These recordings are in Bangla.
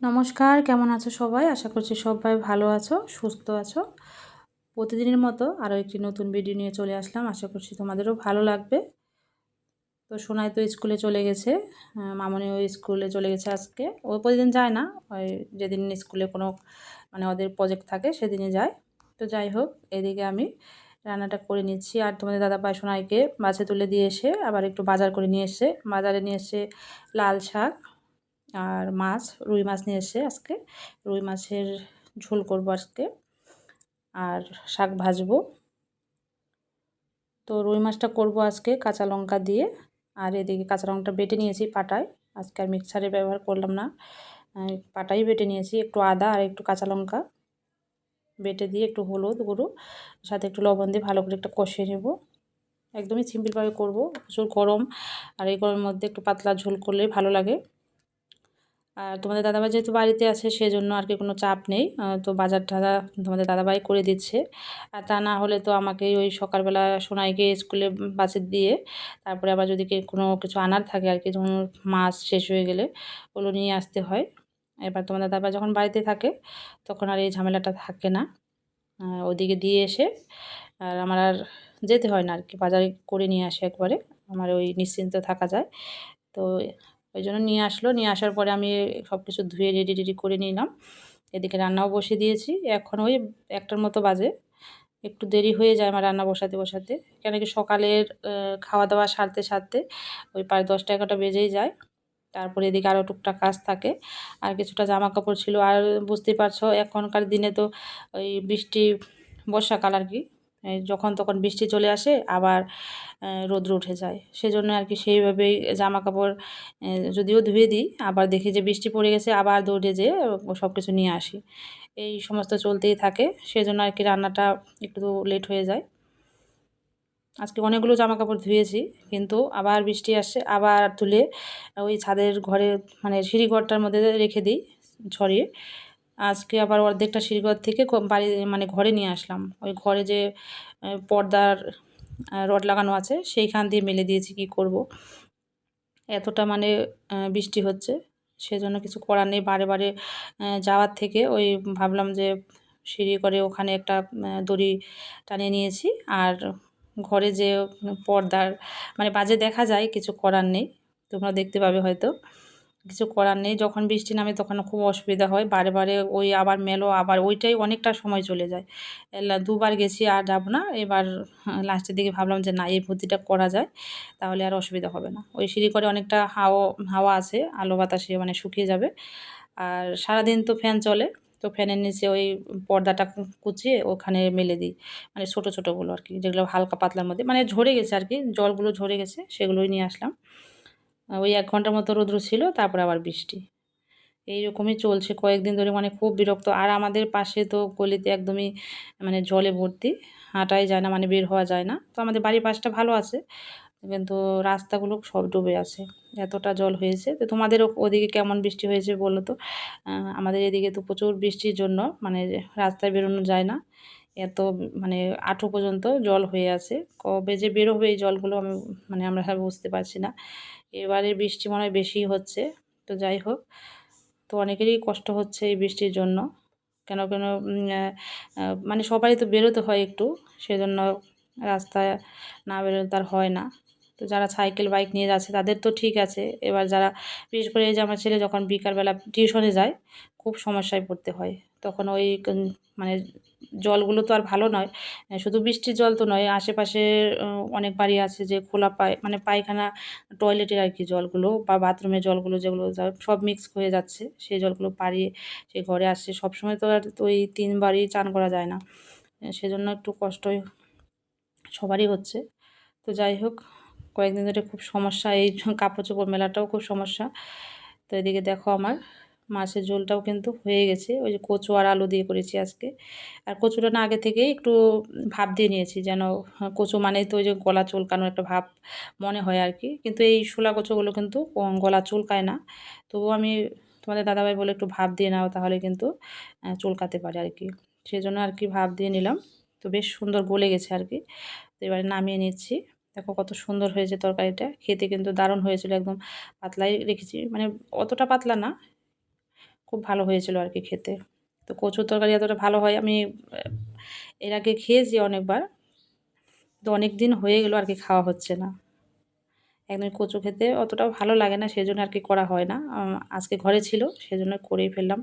নমস্কার, কেমন আছো সবাই? আশা করছি সবাই ভালো আছো, সুস্থ আছো। প্রতিদিনের মতো আরও একটি নতুন ভিডিও নিয়ে চলে আসলাম। আশা করছি তোমাদেরও ভালো লাগবে। তো সোনাই তো স্কুলে চলে গেছে, মামনিও স্কুলে চলে গেছে আজকে। ও প্রতিদিন যায় না, ওই যেদিন স্কুলে কোনো ওদের প্রজেক্ট থাকে সেদিনই যায়। তো যাই হোক, এদিকে আমি রান্নাটা করে নিচ্ছি। আর তোমাদের দাদাভাই সোনাইকে বাসে তুলে দিয়ে এসে আবার একটু বাজার করে নিয়ে এসে, বাজারে নিয়ে এসে লাল শাক আর মাছ, রুই মাছ নিয়ে এসে আজকে রুই মাছের ঝোল করব আজকে, আর শাক ভাজবো। তো রুই মাছটা করব আজকে কাঁচা লঙ্কা দিয়ে। আর এদিকে কাঁচা লঙ্কাটা বেটে নিয়েছি পাটায়, আজকে আর মিক্সারে ব্যবহার করলাম না, পাটাই বেটে নিয়েছি। একটু আদা আর একটু কাঁচা লঙ্কা বেটে দিয়ে একটু হলুদ গুঁড়ো সাথে একটু লবণ দিয়ে ভালো করে একটা কষিয়ে নেব। একদমই সিম্পলভাবে করব, প্রচুর গরম, আর এই গরমের মধ্যে একটু পাতলা ঝোল করলেই ভালো লাগে। আর তোমাদের দাদাভাই যেহেতু বাড়িতে আছে সেজন্য আর কি কোনো চাপ নেই, তো বাজারটা তোমাদের দাদাভাই করে দিচ্ছে। আর তা না হলে তো আমাকেই ওই সকালবেলা সোনাইকে স্কুলে বাসে দিয়ে তারপরে আবার যদি কোনো কিছু আনার থাকে আর কি, যেমন মাছ শেষ হয়ে গেলে ওগুলো নিয়ে আসতে হয়। এবার তোমাদের দাদাভাই যখন বাড়িতে থাকে তখন আর এই ঝামেলাটা থাকে না, ওদিকে দিয়ে এসে আর আমার আর যেতে হয় না আর কি, বাজারে করে নিয়ে আসে একবারে, আমার ওই নিশ্চিন্ত থাকা যায়। তো ওই জন্য নিয়ে আসলো, নিয়ে আসার পরে আমি সব কিছু ধুয়ে রেডি করে নিলাম। এদিকে রান্নাও বসিয়ে দিয়েছি। এখন ওই 1টার মতো বাজে, একটু দেরি হয়ে যায় আমার রান্না বসাতে কেন কি সকালের খাওয়া দাওয়া সারতে ওই প্রায় 10টা 11টা বেজেই যায়। তারপরে এদিকে আরও টুকটাক কাজ থাকে, আর কিছুটা জামা কাপড় ছিল। আর বুঝতেই পারছো এখনকার দিনে তো ওই বৃষ্টি, বর্ষাকাল আর কি, যখন তখন বৃষ্টি চলে আসে আবার রৌদ্র উঠে যায়। সেজন্য আর কি সেইভাবেই জামা কাপড় যদিও ধুয়ে দিই, আবার দেখি যে বৃষ্টি পড়ে গেছে আবার দৌড়ে যেয়ে সব কিছু নিয়ে আসি। এই সমস্ত চলতেই থাকে, সেজন্য আর কি রান্নাটা একটু লেট হয়ে যায়। আজকে অনেকগুলো জামা কাপড় ধুয়েছি, কিন্তু আবার বৃষ্টি আসছে, আবার তুলে ওই ছাদের ঘরে সিঁড়িঘরটার মধ্যে রেখে দিই ছড়িয়ে। আজকে আবার অর্ধেকটা সিঁড়িঘর থেকে বাড়ি ঘরে নিয়ে আসলাম। ওই ঘরে যে পর্দার রড লাগানো আছে সেইখান দিয়ে মেলে দিয়েছি, কি করব, এতটা বৃষ্টি হচ্ছে। সেজন্য কিছু করার নেই, বারে যাওয়ার থেকে ওই ভাবলাম যে সিঁড়ি করে ওখানে একটা দড়ি টানিয়ে নিয়েছি। আর ঘরে যে পর্দার বাজে দেখা যায়, কিছু করার নেই, তোমরা দেখতে পাবে হয়তো। কিছু করার নেই, যখন বৃষ্টি নামে তখন খুব অসুবিধা হয়, বারে ওই আবার মেলো, আবার ওইটাই অনেকটা সময় চলে যায়। দুবার গেছি, আর যাব না এবার। লাস্টের দিকে ভাবলাম যে না, এই বুদ্ধিটা করা যায়, তাহলে আর অসুবিধা হবে না। ওই সিঁড়ি করে অনেকটা হাওয়া আছে, আলো বাতাসে শুকিয়ে যাবে। আর সারাদিন তো ফ্যান চলে, তো ফ্যানের নিচে ওই পর্দাটা কুচিয়ে ওখানে মেলে দিই, ছোটো ছোটোগুলো আর কি, যেগুলো হালকা পাতলার মধ্যে ঝরে গেছে আর কি, জলগুলো ঝরে গেছে, সেগুলোই নিয়ে আসলাম। ওই 1 ঘন্টার মতো রৌদ্র ছিল, তারপরে আবার বৃষ্টি। এইরকমই চলছে কয়েকদিন ধরে, খুব বিরক্ত। আর আমাদের পাশে তো গলিতে একদমই জলে ভর্তি, হাঁটাই যায় না, বের হওয়া যায় না। তো আমাদের বাড়ির পাশটা ভালো আছে, কিন্তু রাস্তাগুলো সব ডুবে আছে, এতটা জল হয়েছে। তো তোমাদের ওদিকে কেমন বৃষ্টি হয়েছে বলো তো? আমাদের এদিকে তো প্রচুর বৃষ্টির জন্য রাস্তায় বেরোনো যায় না, এত হাঁটু পর্যন্ত জল হয়ে আছে। কবে যে বেরোবে এই জলগুলো আমি আমরা বুঝতে পারছি না। এবারে বৃষ্টি মনে হয় বেশিই হচ্ছে। তো যাই হোক, তো অনেকেরই কষ্ট হচ্ছে এই বৃষ্টির জন্য। কেন সবারই তো বেরোতে হয় একটু, সেজন্য রাস্তায় না বেরোলে তার হয় না। তো যারা সাইকেল বাইক নিয়ে যাচ্ছে তাদের তো ঠিক আছে। এবার যারা, বিশেষ করে এই যে আমার ছেলে যখন বিকালবেলা টিউশনে যায়, খুব সমস্যায় পড়তে হয়। তখন ওই জলগুলো তো আর ভালো নয়। শুধু বৃষ্টির জল তো নয়, আশেপাশে অনেক বাড়ি আছে যে খোলা পায়খানা, টয়লেটের আর কি জলগুলো, বা বাথরুমের জলগুলো, যেগুলো সব মিক্স হয়ে যাচ্ছে, সেই জলগুলো পাড়িয়ে সে ঘরে আসছে। সবসময় তো আর ওই 3 বারই চান করা যায় না, সেজন্য একটু কষ্টই সবারই হচ্ছে। তো যাই হোক, কয়েকদিন ধরে খুব সমস্যা, এই কাপড় চোপড় মেলাটাও খুব সমস্যা। তো এদিকে দেখো আমার মাছের ঝোলটাও কিন্তু হয়ে গেছে, ওই যে কচু আর আলু দিয়ে করেছি আজকে। আর কচুটা না আগে থেকেই একটু ভাপ দিয়ে নিয়েছি, যেন কচু মানেই তো ওই যে গলা চুলকানোর একটা ভাব মনে হয় আর কি, কিন্তু এই শোলা কচুগুলো কিন্তু গলা চুলকায় না। তবুও আমি তোমাদের দাদাভাই বলে একটু ভাপ দিয়ে নাও, তাহলে কিন্তু চুলকাতে পারে আর কি, সেজন্য আর কি ভাপ দিয়ে নিলাম। তো বেশ সুন্দর গলে গেছে আর কি। তো এবারে নামিয়ে নিচ্ছি। দেখো কত সুন্দর হয়েছে তরকারিটা, খেতে কিন্তু দারুণ হয়েছিল, একদম পাতলাই রেখেছি, অতটা পাতলা না, খুব ভালো হয়েছিল আর কি খেতে। তো কচুর তরকারি এতটা ভালো হয় আমি এর আগে খেয়েছি অনেকবার, তো অনেক দিন হয়ে গেল আর কি খাওয়া হচ্ছে না। একদমই কচু খেতে অতটাও ভালো লাগে না, সেজন্য আর কি করা হয় না। আজকে ঘরে ছিল সেজন্য করেই ফেললাম,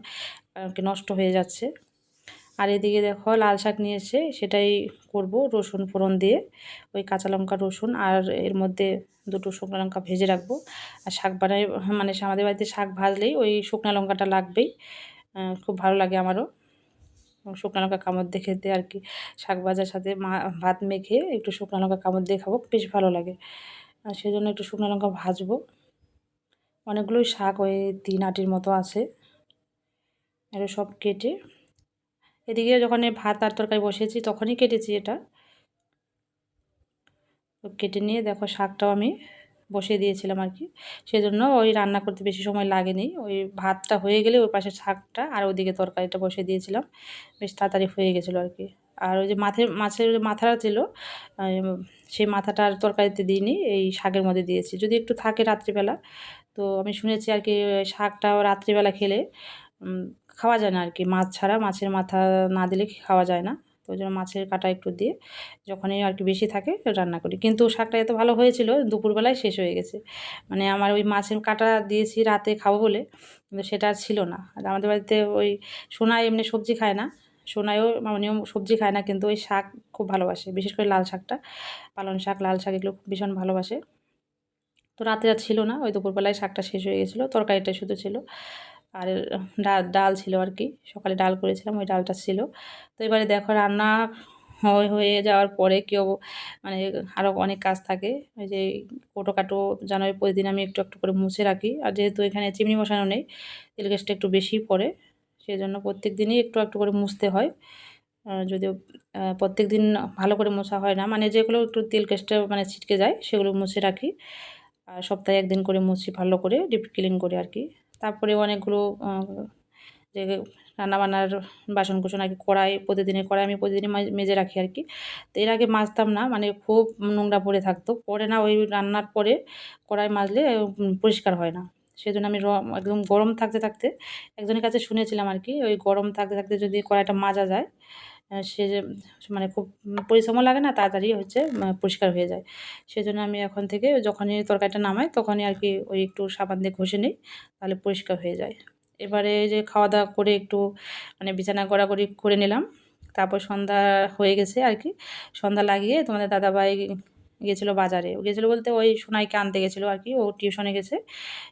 কারণ কি নষ্ট হয়ে যাচ্ছে। আর এদিকে দেখো লাল শাক নিয়ে এসে সেটাই করব রসুন ফোড়ন দিয়ে, ওই কাঁচা লঙ্কা রসুন আর এর মধ্যে দুটো শুকনো লঙ্কা ভেজে রাখবো। আর শাক বানাই মানে আমাদের বাড়িতে শাক ভাজলেই ওই শুকনো লঙ্কাটা লাগবেই, খুব ভালো লাগে আমারও শুকনো লঙ্কা কামড় দিয়ে খেতে আর কি। শাক ভাজার সাথে ভাত মেখে একটু শুকনো লঙ্কা কামড় দিয়ে খাবো, বেশ ভালো লাগে। আর সেজন্য একটু শুকনো লঙ্কা ভাজবো। অনেকগুলোই শাক ওই 3 আটির মতো আছে, এগুলো সব কেটে এদিকে যখন ভাত আর তরকারি বসিয়েছি তখনই কেটেছি এটা। তো কেটে নিয়ে দেখো শাকটাও আমি বসিয়ে দিয়েছিলাম আর কি, সেজন্য ওই রান্না করতে বেশি সময় লাগেনি। ওই ভাতটা হয়ে গেলে ওই পাশে শাকটা আর ওদিকে তরকারিটা বসিয়ে দিয়েছিলাম, বেশ তাড়াতাড়ি হয়ে গেছিলো আর কি। আর ওই যে মাছের মাথাটা ছিল, সেই মাথাটার তরকারিতে দিইনি, এই শাকের মধ্যে দিয়েছি, যদি একটু থাকে রাত্রিবেলা। তো আমি শুনেছি আর কি শাকটাও রাত্রিবেলা খেলে খাওয়া যায় না আর কি, মাছ ছাড়া মাছের মাথা না দিলে খাওয়া যায় না। তো ওই জন্য মাছের কাঁটা একটু দিয়ে যখনই আর কি বেশি থাকে রান্না করি। কিন্তু শাকটা এত ভালো হয়েছিল দুপুরবেলায় শেষ হয়ে গেছে। মানে আমার ওই মাছের কাঁটা দিয়েছি রাতে খাবো বলে, কিন্তু সেটা আর ছিল না। আর আমাদের বাড়িতে ওই সোনাই এমনি সবজি খায় না, সোনাইও মামনিও সবজি খায় না, কিন্তু ওই শাক খুব ভালোবাসে, বিশেষ করে লাল শাকটা, পালং শাক লাল শাক এগুলো ভীষণ ভালোবাসে। তো রাতে আর ছিল না, ওই দুপুরবেলায় শাকটা শেষ হয়ে গেছিলো, তরকারিটা শুধু ছিল। আর ডাল ছিল আর কি, সকালে ডাল করেছিলাম ওই ডালটা ছিল। তো এবারে দেখো রান্না হয়ে যাওয়ার পরে কেউ মানে আরও অনেক কাজ থাকে। ওই যে কোটো-কাটো জানোই প্রতিদিন আমি একটু একটু করে মুছে রাখি। আর যেহেতু এখানে চিমনি বসানো নেই, তেল গ্যাসটা একটু বেশিই পড়ে, সেজন্য প্রত্যেক দিনই একটু একটু করে মুছতে হয়। যদিও প্রত্যেকদিন ভালো করে মোছা হয় না, মানে যেগুলো একটু তেল গ্যাসটা মানে ছিটকে যায় সেগুলো মুছে রাখি। আর সপ্তাহে 1 দিন করে মুছি ভালো করে ডিপ ক্লিন করে আর কি। তারপরে অনেকগুলো যে রান্নাবান্নার বাসন-কোসন আর কি, প্রতিদিনের কড়াই আমি প্রতিদিনই মেজে রাখি আর কি। তো এর আগে মাজতাম না, মানে খুব নোংরা পড়ে থাকতো। পরে না ওই রান্নার পরে কড়াই মাজলে পরিষ্কার হয় না। সেজন্য আমি একদম গরম থাকতে, থাকতে একজনের কাছে শুনেছিলাম আর কি, ওই গরম থাকতে, থাকতে যদি কড়াইটা মাজা যায়, সে যে মানে খুব পরিশ্রমও লাগে না, তাড়াতাড়ি হচ্ছে পরিষ্কার হয়ে যায়। সেজন্য আমি এখন থেকে যখনই তরকারিটা নামাই তখনই আর কি ওই একটু সাবান দিয়ে ঘষে নিই, তাহলে পরিষ্কার হয়ে যায়। এবারে যে খাওয়া-দাওয়া করে একটু মানে বিছানা গড়াগড়ি করে নিলাম। তারপর সন্ধ্যা হয়ে গেছে আর কি। সন্ধ্যা লাগিয়ে তোমাদের দাদাভাই গেছিলো বাজারে। ও গেছিলো বলতে ওই সোনাইকে আনতে গেছিলো আর কি। ও টিউশনে গেছে।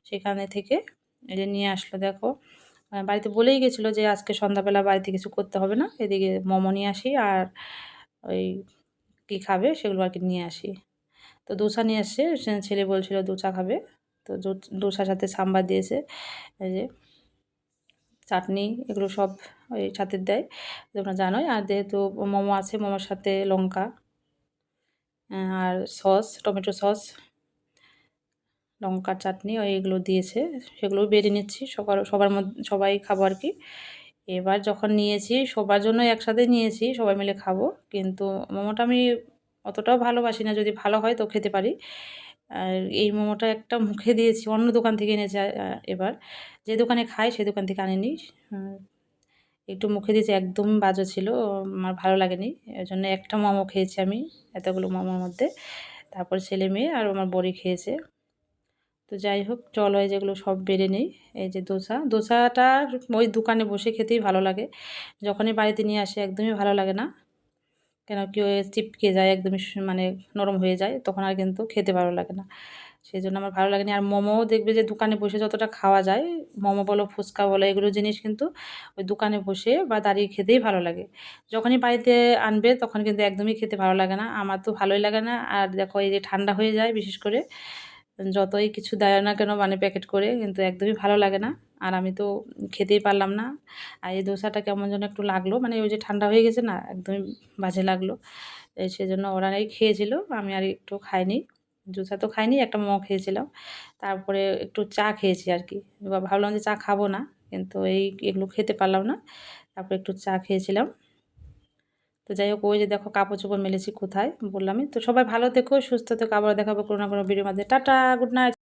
সেখানে থেকে এই যে নিয়ে আসলো দেখো। বাড়িতে বলেই গেছিলো যে আজকে সন্ধ্যাবেলা বাড়িতে কিছু করতে হবে না। এদিকে মোমো নিয়ে আসি আর ওই কী খাবে সেগুলো আর কি নিয়ে আসি। তো দোসা নিয়ে আসছে। ছেলে বলছিল দোসা খাবে। তো দোসার সাথে সাম্বার দিয়েছে। এই যে চাটনি এগুলো সব ওই সাথে দেয়, তোমরা জানোই। আর যেহেতু মোমো আছে, মোমোর সাথে লঙ্কা আর সস, টমেটো সস, লঙ্কার চাটনি এগুলো দিয়েছে, সেগুলোও বেড়ে নিচ্ছি। সবাই খাবো আর কি। এবার যখন নিয়েছি সবার জন্য একসাথে নিয়েছি, সবাই মিলে খাবো। কিন্তু মোমোটা আমি অতটাও ভালোবাসি না, যদি ভালো হয় তো খেতে পারি। আর এই মোমোটা একটা মুখে দিয়েছি, অন্য দোকান থেকে এনেছি এবার। যে দোকানে খাই সেই দোকান থেকে আনিনি। একটু মুখে দিয়েছি, একদম বাজে ছিল, আমার ভালো লাগেনি। এজন্য একটা মোমো খেয়েছি আমি এতগুলো মোমোর মধ্যে। তারপর ছেলে মেয়ে আর আমার বড়ি খেয়েছে। তো যাই হোক চলো এই যেগুলো সব বেড়ে নেই। এই যে দোসাটা ওই দোকানে বসে খেতেই ভালো লাগে, যখনই বাড়িতে নিয়ে আসে একদমই ভালো লাগে না। কেন কি ওই চিপকে যায় একদমই, মানে নরম হয়ে যায়, তখন আর কিন্তু খেতে ভালো লাগে না। সেজন্য আমার ভালো লাগেনি। আর মোমোও দেখবে যে দোকানে বসে যতটা খাওয়া যায়, মোমো বলো ফুচকা বলো এগুলো জিনিস কিন্তু ওই দোকানে বসে বা দাঁড়িয়ে খেতেই ভালো লাগে। যখনই বাড়িতে আনবে তখন কিন্তু একদমই খেতে ভালো লাগে না, আমার তো ভালোই লাগে না। আর দেখো এই যে ঠান্ডা হয়ে যায়, বিশেষ করে যতই কিছু দেয় না কেন মানে প্যাকেট করে, কিন্তু একদমই ভালো লাগে না। আর আমি তো খেতেই পারলাম না। আর এই দোসাটা কেমন যেন একটু লাগলো, মানে ওই যে ঠান্ডা হয়ে গেছে না, একদমই বাজে লাগলো। সেজন্য ওরাই খেয়েছিল, আমি আর একটু খাইনি। দোসা তো খাইনি, একটা মোমো খেয়েছিলাম। তারপরে একটু চা খেয়েছি আর কি। এবার ভাবলাম যে চা খাবো না, কিন্তু এগুলো খেতে পারলাম না। তারপরে একটু চা খেয়েছিলাম। তো যাই হোক ওই যে দেখো কাপড়-চোপড় মেলেছি কোথায় বললামই। তো সবাই ভালো থেকো, সুস্থ থেকো, আবার দেখা হবে কোনো না কোনো ভিডিওর মধ্যে। Tata, good night.